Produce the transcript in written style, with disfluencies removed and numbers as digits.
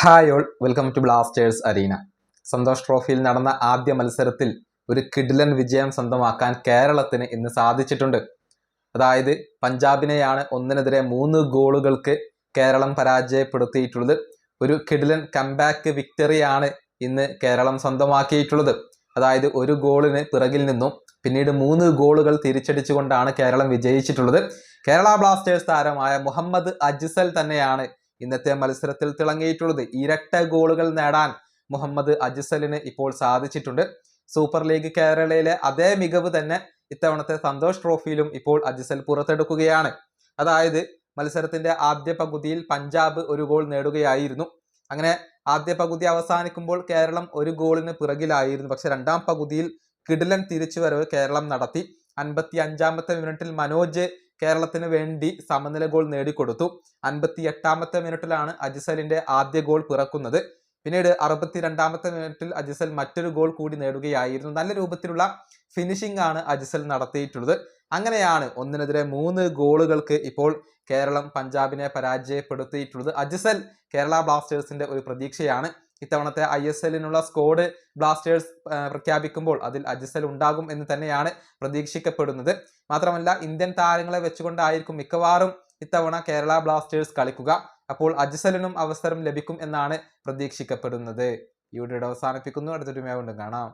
Hi all, welcome to Blasters arena. Santosh ട്രോഫിയിൽ നടന്ന ആദ്യ മത്സരത്തിൽ ഒരു കിടിലൻ വിജയം സ്വന്തമാക്കാൻ കേരളത്തിന് ഇന്ന് സാധിച്ചിട്ടുണ്ട്. അതായത് പഞ്ചാബിനെയാണ് 1-3 ഗോളുകൾക്ക് കേരളം പരാജയപ്പെടുത്തിയിട്ടുള്ളത്. ഒരു കിടിലൻ കംബാക്ക് വിക്ടറിയാണ് ഇന്ന് കേരളം സ്വന്തമാക്കിയിട്ടുള്ളത്. അതായത് ഒരു ഗോളിന് പിറകിൽ നിന്നും പിന്നീട് 3 ഗോളുകൾ തിരിച്ചടിച്ചുകൊണ്ടാണ് കേരളം വിജയിച്ചിട്ടുള്ളത്. കേരള ബ്ലാസ്റ്റേഴ്സ് താരമായ മുഹമ്മദ് അജ്സൽ തന്നെയാണ് ഇന്നത്തെ മത്സരത്തിൽ തിളങ്ങിയിട്ടുള്ളത്. ഇരട്ട ഗോളുകൾ നേടാൻ മുഹമ്മദ് അജ്സലിന് ഇപ്പോൾ സാധിച്ചിട്ടുണ്ട്. സൂപ്പർ ലീഗ് കേരളയിലെ അതേ മികവ് തന്നെ ഇത്തവണത്തെ സന്തോഷ് ട്രോഫിയിലും ഇപ്പോൾ അജ്സൽ പുറത്തെടുക്കുകയാണ്. അതായത് മത്സരത്തിന്റെ ആദ്യ പകുതിയിൽ പഞ്ചാബ് ഒരു ഗോൾ നേടുകയായിരുന്നു. അങ്ങനെ ആദ്യ പകുതി അവസാനിക്കുമ്പോൾ കേരളം ഒരു ഗോളിന് പിറകിലായിരുന്നു. പക്ഷെ രണ്ടാം പകുതിയിൽ കിടിലൻ തിരിച്ചുവരവ് കേരളം നടത്തി. 55-ാമത്തെ മിനിറ്റിൽ മനോജ് കേരളത്തിന് വേണ്ടി സമനില ഗോൾ നേടിക്കൊടുത്തു. 58-ാമത്തെ മിനിറ്റിലാണ് അജ്സലിന്റെ ആദ്യ ഗോൾ പിറക്കുന്നത്. പിന്നീട് 62-ാമത്തെ മിനിറ്റിൽ അജ്സൽ മറ്റൊരു ഗോൾ കൂടി നേടുകയായിരുന്നു. നല്ല രൂപത്തിലുള്ള ഫിനിഷിംഗ് ആണ് അജ്സൽ നടത്തിയിട്ടുള്ളത്. അങ്ങനെയാണ് 1-3 ഗോളുകൾക്ക് ഇപ്പോൾ കേരളം പഞ്ചാബിനെ പരാജയപ്പെടുത്തിയിട്ടുള്ളത്. അജ്സൽ കേരള ബ്ലാസ്റ്റേഴ്സിന്റെ ഒരു പ്രതീക്ഷയാണ്. ഇത്തവണത്തെ ISLനുള്ള സ്ക്വാഡ് ബ്ലാസ്റ്റേഴ്സ് പ്രഖ്യാപിക്കുമ്പോൾ അതിൽ അജ്സൽ ഉണ്ടാകും എന്ന് തന്നെയാണ് പ്രതീക്ഷിക്കപ്പെടുന്നത്. മാത്രമല്ല ഇന്ത്യൻ താരങ്ങളെ വെച്ചുകൊണ്ടായിരിക്കും മിക്കവാറും ഇത്തവണ കേരള ബ്ലാസ്റ്റേഴ്സ് കളിക്കുക. അപ്പോൾ അജ്സലിനും അവസരം ലഭിക്കും എന്നാണ് പ്രതീക്ഷിക്കപ്പെടുന്നത്. ഈ വീഡിയോ അവസാനിപ്പിക്കുന്നു. അടുത്തൊരു വീഡിയോ കാണാം.